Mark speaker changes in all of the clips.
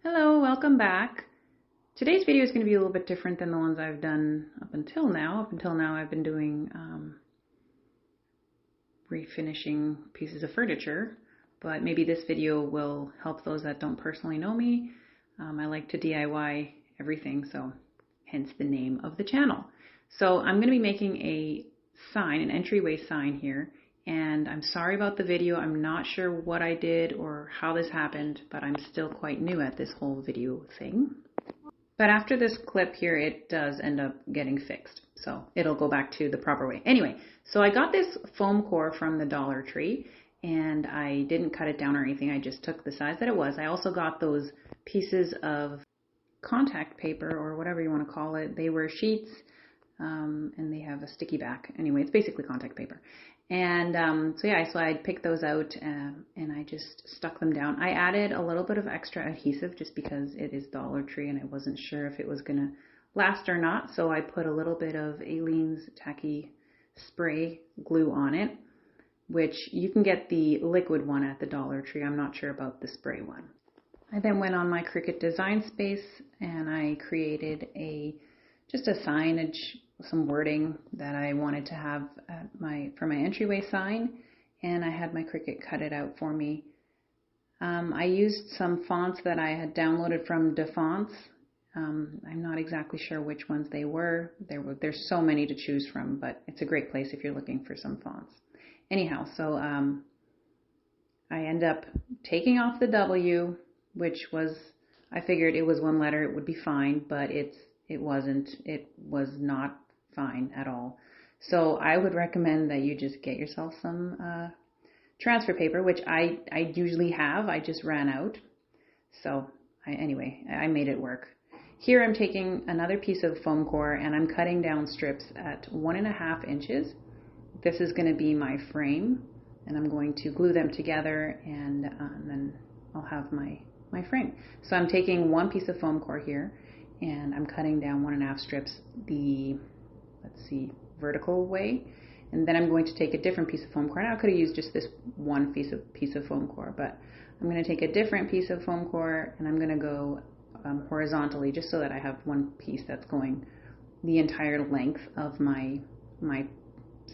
Speaker 1: Hello, welcome back. Today's video is going to be a little bit different than the ones I've done up until now. Up until now I've been doing refinishing pieces of furniture, but maybe this video will help those that don't personally know me. I like to DIY everything, so hence the name of the channel. So I'm going to be making a sign, an entryway sign here. And I'm sorry about the video. I'm not sure what I did or how this happened, but I'm still quite new at this whole video thing. But after this clip here, it does end up getting fixed. So it'll go back to the proper way. Anyway, so I got this foam core from the Dollar Tree and I didn't cut it down or anything. I just took the size that it was. I also got those pieces of contact paper or whatever you want to call it. They were sheets and they have a sticky back. Anyway, it's basically contact paper. And so I picked those out and I just stuck them down. I added a little bit of extra adhesive just because it is Dollar Tree and I wasn't sure if it was going to last or not. So I put a little bit of Aleene's tacky spray glue on it, which you can get the liquid one at the Dollar Tree. I'm not sure about the spray one. I then went on my Cricut Design Space and I created just a signage, some wording that I wanted to have for my entryway sign, and I had my Cricut cut it out for me. I used some fonts that I had downloaded from DeFonts. I'm not exactly sure which ones they were. There's so many to choose from, but it's a great place if you're looking for some fonts. Anyhow, so I end up taking off the W, which was, I figured it was one letter, it would be fine, but it wasn't. It was not fine at all. So I would recommend that you just get yourself some transfer paper, which I usually have. I just ran out. So anyway, I made it work. Here I'm taking another piece of foam core and I'm cutting down strips at 1.5 inches. This is going to be my frame and I'm going to glue them together and then I'll have my frame. So I'm taking one piece of foam core here and I'm cutting down 1.5 strips the, vertical way. And then I'm going to take a different piece of foam core. Now I could have used just this one piece of foam core, but I'm going to take a different piece of foam core and I'm going to go horizontally just so that I have one piece that's going the entire length of my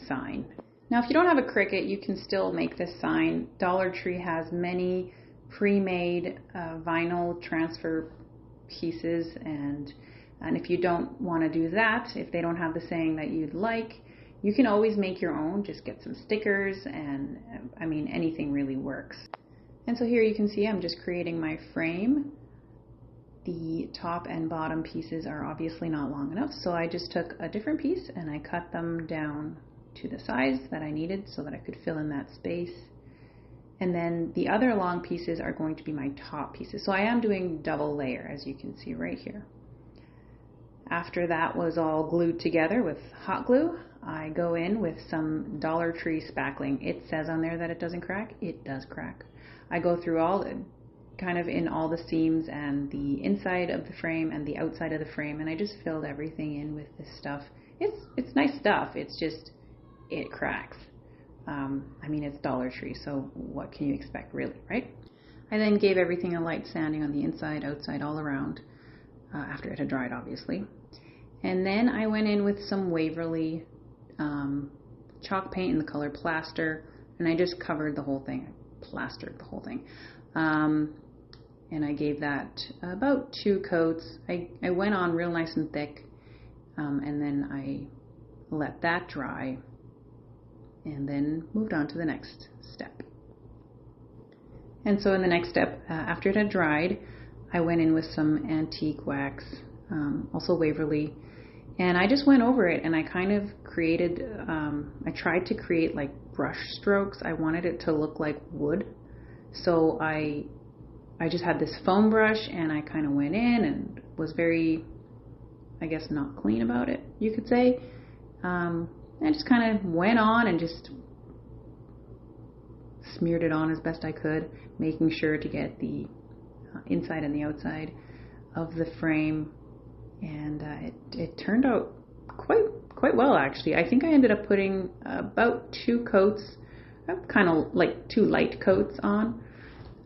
Speaker 1: sign. Now, if you don't have a Cricut, you can still make this sign. Dollar Tree has many pre-made vinyl transfer pieces, and if you don't want to do that, if they don't have the saying that you'd like, you can always make your own. Just get some stickers and I mean anything really works. And so here you can see I'm just creating my frame. The top and bottom pieces are obviously not long enough, so I just took a different piece and I cut them down to the size that I needed so that I could fill in that space. And then the other long pieces are going to be my top pieces. So I am doing double layer, as you can see right here. After that was all glued together with hot glue, I go in with some Dollar Tree spackling. It says on there that it doesn't crack. It does crack. I go through kind of in all the seams and the inside of the frame and the outside of the frame, and I just filled everything in with this stuff. It's nice stuff. It's just, it cracks. I mean, it's Dollar Tree, so what can you expect really, right? I then gave everything a light sanding on the inside, outside, all around, after it had dried, obviously. And then I went in with some Waverly chalk paint in the color Plaster, and I just covered the whole thing. I plastered the whole thing. And I gave that about 2 coats. I went on real nice and thick, and then I let that dry, and then moved on to the next step. And so in the next step, after it had dried, I went in with some antique wax, also Waverly, and I just went over it and I kind of created, I tried to create like brush strokes. I wanted it to look like wood. So I just had this foam brush and I kind of went in and was very, I guess, not clean about it, you could say. I just kind of went on and just smeared it on as best I could, making sure to get the inside and the outside of the frame, and it turned out quite well, actually. I think I ended up putting about 2 coats, kind of like 2 light coats on.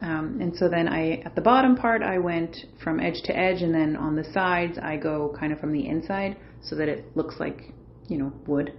Speaker 1: And so then at the bottom part, I went from edge to edge, and then on the sides, I go kind of from the inside so that it looks like, wood.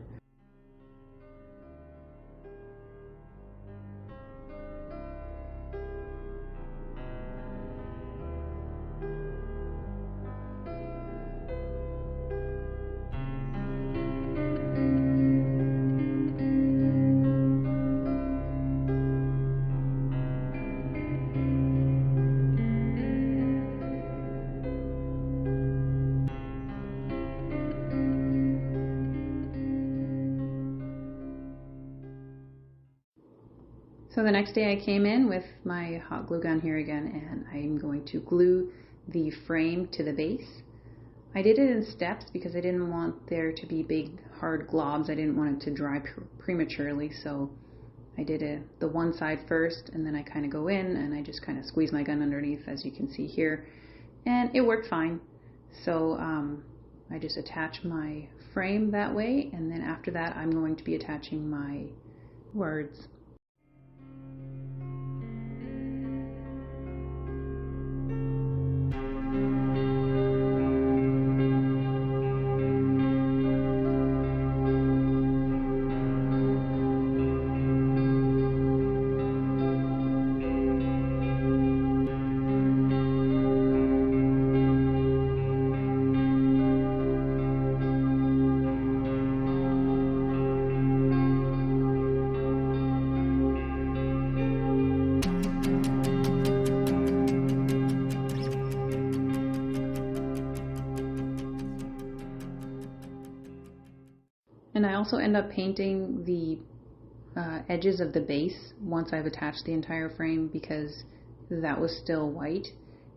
Speaker 1: So the next day I came in with my hot glue gun here again, and I'm going to glue the frame to the base. I did it in steps because I didn't want there to be big hard globs. I didn't want it to dry prematurely, so I did the one side first, and then I kind of go in and I just kind of squeeze my gun underneath, as you can see here, and it worked fine. So I just attach my frame that way, and then after that I'm going to be attaching my words. And I also end up painting the edges of the base once I've attached the entire frame, because that was still white,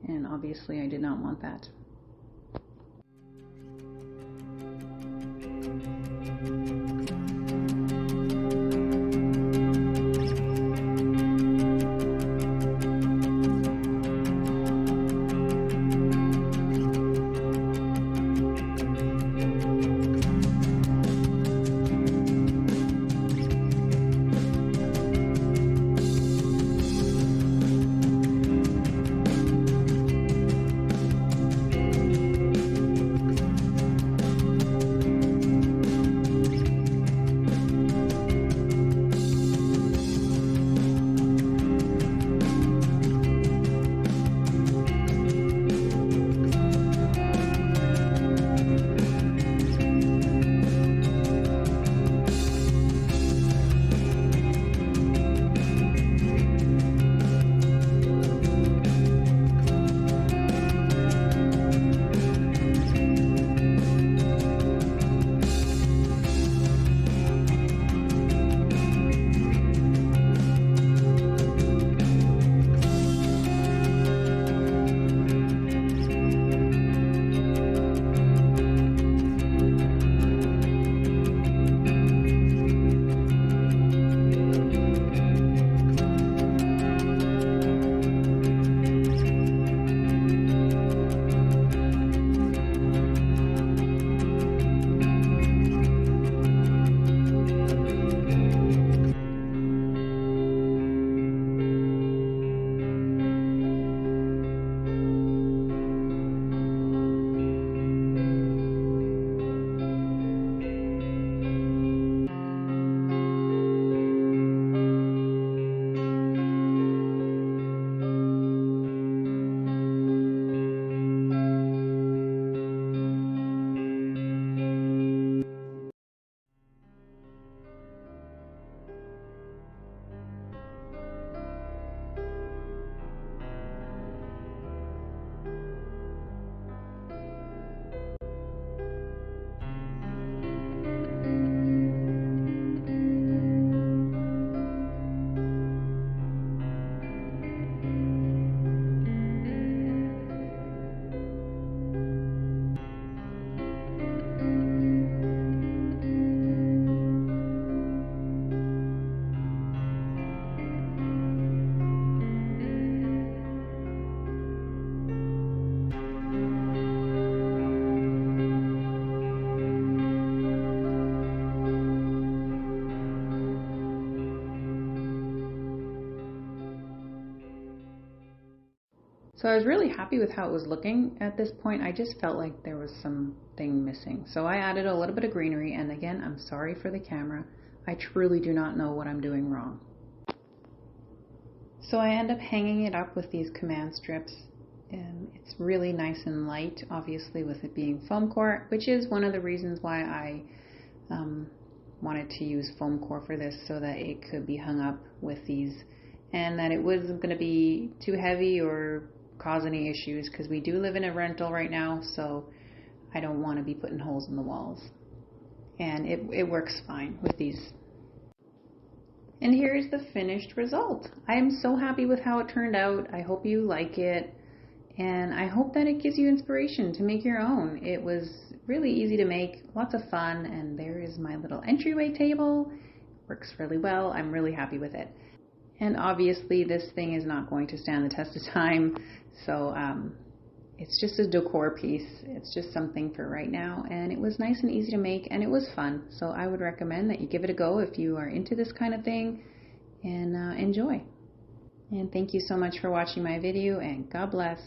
Speaker 1: and obviously I did not want that. So I was really happy with how it was looking at this point. I just felt like there was something missing. So I added a little bit of greenery, and again, I'm sorry for the camera. I truly do not know what I'm doing wrong. So I end up hanging it up with these command strips. It's really nice and light, obviously, with it being foam core, which is one of the reasons why I wanted to use foam core for this, so that it could be hung up with these and that it wasn't going to be too heavy or cause any issues, because we do live in a rental right now, so I don't want to be putting holes in the walls. And it works fine with these. And here's the finished result. I am so happy with how it turned out. I hope you like it, and I hope that it gives you inspiration to make your own. It was really easy to make, lots of fun, and there is my little entryway table. Works really well. I'm really happy with it. And obviously this thing is not going to stand the test of time, so it's just a decor piece. It's just something for right now, and it was nice and easy to make, and it was fun. So I would recommend that you give it a go if you are into this kind of thing, and enjoy. And thank you so much for watching my video, and God bless.